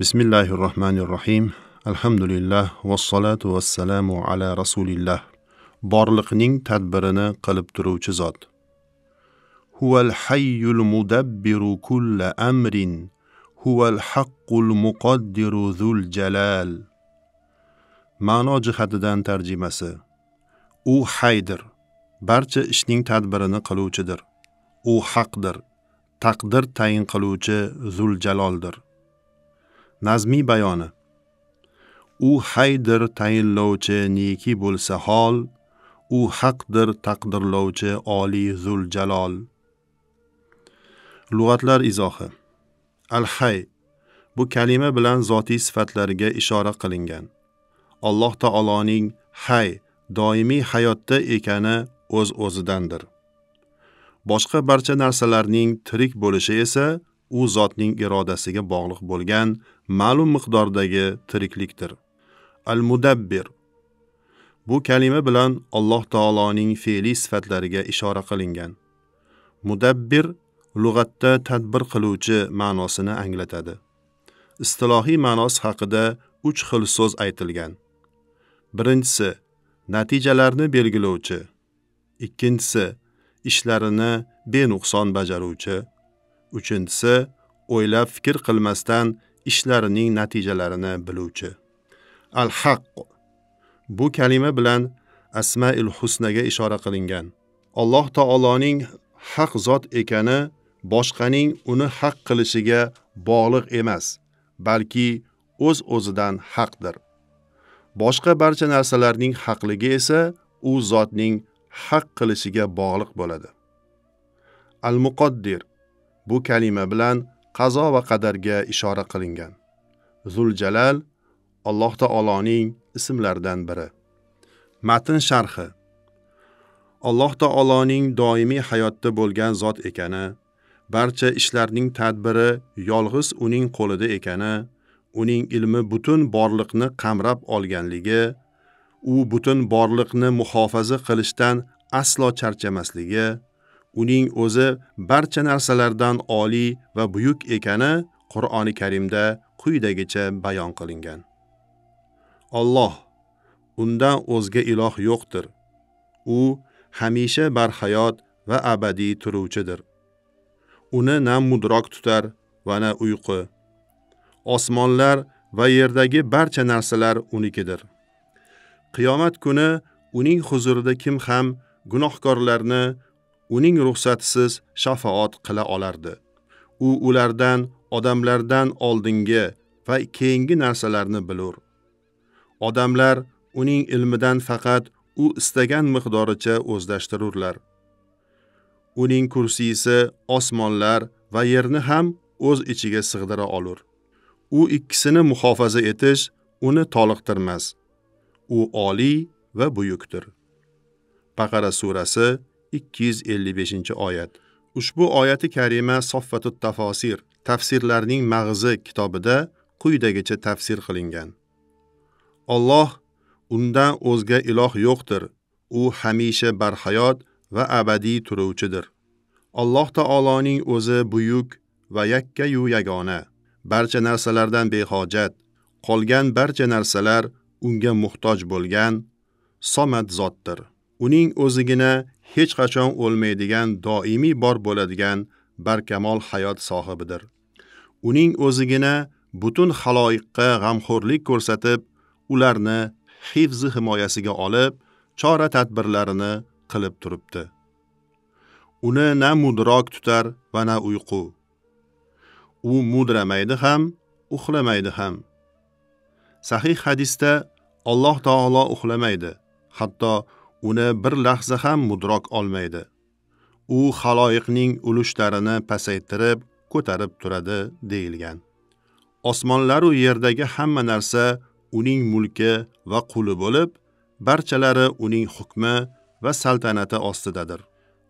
Bismillahirrohmanirrohim. Alhamdulillah vassalatu vassalamu ala rasulillah. Borliqning tadbirini qilib turuvchi zot. Huval hayyul mudabbiru kulla amrin. Huval haqqul muqaddiru zul jalal. Ma'no jihatidan tarjimasi. U haydir. Barcha ishning tadbirini qiluvchidir. U haqdir. Taqdir tayin qiluvchi zul jaloldir. Nazmiy bayoni. U haydir tayinlovchi neki bo'lsa hol, u haqdir taqdirlovchi oliy zul jalol. Lug'atlar izohi. Al-hay bu kalima bilan zotiy sifatlariga ishora qilingan. Alloh taoloning hay, doimiy hayotda ekani o'z-o'zidandir. Boshqa barcha narsalarning tirik bo'lishi esa u zotning irodasiga bog'liq bo'lgan ma'lum miqdordagi tiriklikdir. Al-mudabbir bu kalima bilan Alloh taoloning fe'li sifatlariga ishora qilingan. Mudabbir lug'atda tadbir qiluvchi ma'nosini anglatadi. Istilohiy ma'nosi haqida 3 xil so'z aytilgan. Birinchisi natijalarni belgilovchi, ikkinchisi ishlarini benuqson bajaruvchi, uchinchisi o'ylab fikr qilmasdan ishlarining natijalarini biluvchi. Al-haq bu kalima bilan Asmaul Husnaga ishora qilingan. Alloh taoloning haq zot ekani boshqaning uni haq qilishiga bog'liq emas, balki o'z-o'zidan haqdir. Boshqa barcha narsalarning haqligi esa u zotning haq qilishiga bog'liq bo'ladi. Al-muqaddir bu kalima bilan qazo va qadarga ishora qilingan. Zul jalal Alloh taoloning ismlaridan biri. Matn sharhi. Alloh taoloning doimiy hayotda bo'lgan zot ekani, barcha ishlarning tadbiri yolg'iz uning qo'lida ekani, uning ilmi butun borliqni qamrab olganligi, u butun borliqni muhofaza qilishdan aslo charchamasligi, uning o'zi barcha narsalardan oliy va buyuk ekani Qur'oni Karimda quyidagicha bayon qilingan. Alloh, undan o'zga iloh yo'qdir. U hamisha barhayot va abadiy turuvchidir. Uni na mudrok tutar va na uyqu. Osmonlar va yerdagi barcha narsalar unikidir. Qiyomat kuni uning huzurida kim ham gunohkorlarni uning ruxsatisiz shafaat qila olardi. U ulardan, odamlardan oldingi va keyingi narsalarni bilur. Odamlar uning ilmidan faqat u istagan miqdoricha o'zlashtirurlar. Uning kursiysi osmonlar va yerni ham o'z ichiga sig'dira olur. U ikkisini muhofaza etish uni toliqtirmas. U oliy va buyukdir. Baqara surasi 255-oyat. Ushbu oyati karima Soffatut tafosir, tafsirlarning mag'zi kitobida quyidagicha tafsir qilingan. Alloh, undan o'zga iloh yo'qdir. U hamisha barhayot va abadiy turuvchidir. Alloh taoloning o'zi buyuk va yakka-yu yagona, barcha narsalardan behojat, qolgan barcha narsalar unga muhtoj bo'lgan somad zotdir. Uning o'zigina hech qachon o'lmaydigan, doimiy bor bo'ladigan barkamol hayot sohibidir. Uning o'zigina butun xaloyiqqa g'amxo'rlik ko'rsatib, ularni hifz himoyasiga olib, chora tadbirlarini qilib turibdi. Uni na mudrok tutar va na uyqu. U mudramaydi ham, uxlamaydi ham. Sahih hadisda Alloh taolo uxlamaydi, hatto uni bir lahza ham mudrok olmaydi. U xaloyiqning ulushlarini pasaytirib, ko'tarib turadi deyilgan. Osmonlar va yerdagi hamma narsa uning mulki va quli bo'lib, barchalari uning hukmi va saltanati ostidadir.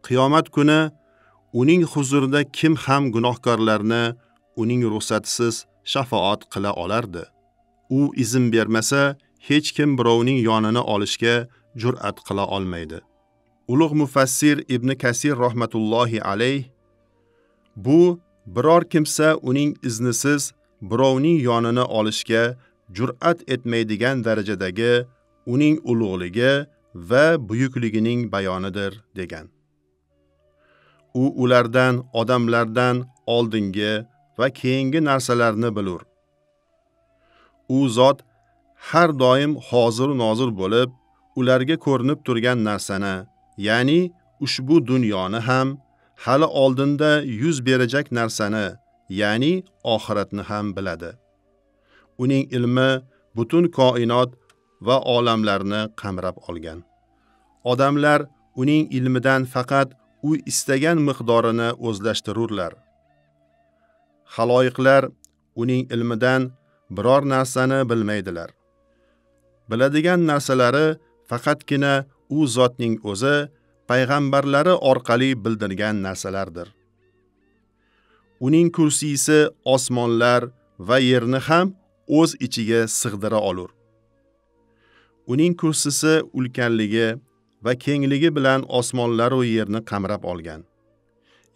Qiyomat kuni uning huzurida kim ham gunohkorlarni uning ruxsatisiz shafaat qila olardi. U izn bermasa, hech kim birovning yonini olishga jur'at qila olmaydi. Ulug' mufassir Ibn Kasir rahmatullohi alayh bu biror kimsa uning iznisiz birovning yonini olishga jur'at etmaydigan darajadagi uning ulug'ligi va buyukligining bayonidir degan. U ulardan, odamlardan oldingi va keyingi narsalarni bilur. U zot har doim hozir nozir bo'lib, ularga ko'rinib turgan narsani, ya'ni ushbu dunyoni ham, hali oldinda yuz berajak narsani, ya'ni oxiratni ham biladi. Uning ilmi butun koinot va olamlarni qamrab olgan. Odamlar uning ilmidan faqat u istagan miqdorini o'zlashtirurlar. Xaloyiqlar uning ilmidan biror narsani bilmaydilar. Biladigan narsalari faqatgina u zotning o'zi payg'ambarlari orqali bildirgan narsalardir. Uning kursiysi osmonlar va yerni ham o'z ichiga sig'dira olur. Uning kursisi ulkanligi va kengligi bilan osmonlar va yerni qamrab olgan.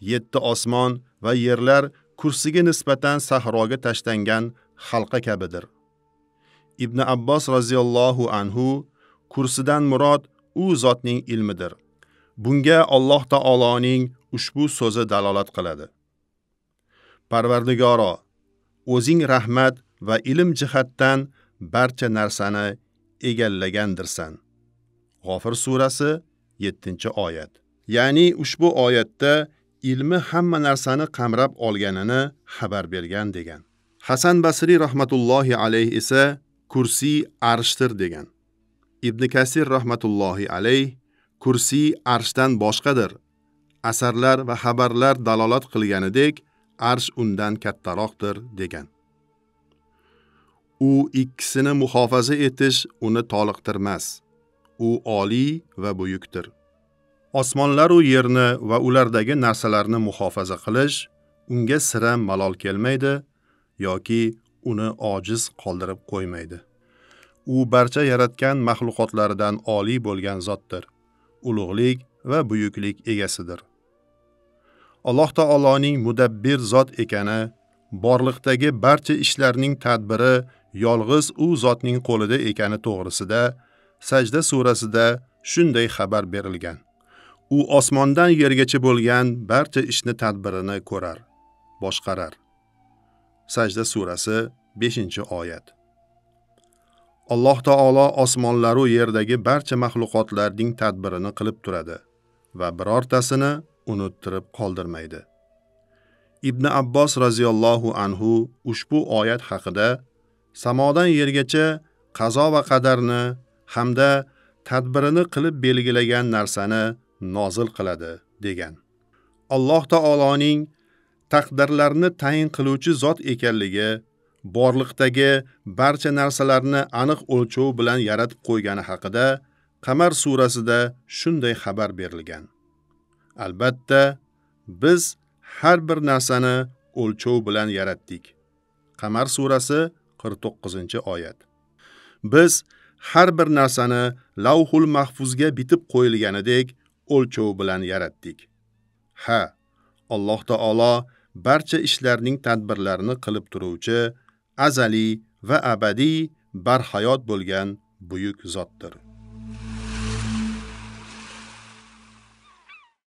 7 osmon va yerlar kursiga nisbatan sahroga tashlangan halqa kabidir. Ibn Abbos roziyallohu anhu kursidan murod u zotning ilmidir. Bunga Alloh taoloning ushbu so'zi dalolat qiladi. Parvardigoro, o'zing rahmat va ilm jihatdan barcha narsani egallagandirsan. G'ofir surasi 7-oyat. Ya'ni ushbu oyatda ilmi hamma narsani qamrab olganini xabar bergan degan. Hasan Basri rahmatullohi alayh esa kursiy arshdir degan. Ibn Kasir rahmatullohi alayh kursiy arshdan boshqadir. Asarlar va xabarlar dalolat qilganidek, arsh undan kattaroqdir degan. U ikkisini muhofaza etish uni toliqtirmas. U oliy va buyukdir. Osmonlar va yerni va ulardagi narsalarni muhofaza qilish unga sira malol kelmaydi yoki uni ojiz qoldirib qo'ymaydi. U barcha yaratgan maxluqotlaridan oliy bo'lgan zotdir. Ulug'lik va buyuklik egasidir. Alloh taoloning mudabbir zot ekani, borliqdagi barcha ishlarning tadbiri yolg'iz u zotning qo'lida ekani to'g'risida Sajda surasida shunday xabar berilgan. U osmondan yergacha bo'lgan barcha ishni tadbirini ko'rar, boshqarar. Sajda surasi 5-oyat. Alloh taolo osmonlar va yerdagi barcha maxluqotlarning tadbirini qilib turadi va birortasini unuttirib qoldirmaydi. Ibn Abbos roziyallohu anhu ushbu oyat haqida samodan yergacha qazo va qadarni hamda tadbirini qilib belgilagan narsani nozil qiladi degan. Alloh taoloning taqdirlarni tayin qiluvchi zot ekanligi, borliqdagi barcha narsalarni aniq o'lchov bilan yaratib qo'ygani haqida Qamar surasida shunday xabar berilgan. Albatta, biz har bir narsani o'lchov bilan yaratdik. Qamar surasi 49-oyat. Biz har bir narsani Lavhul Mahfuzga bitib qo'yilganidek o'lchov bilan yaratdik. Ha, Alloh taolo barcha ishlarning tadbirlarini qilib turuvchi, azaliy va abadiy barhayot bo'lgan buyuk zotdir.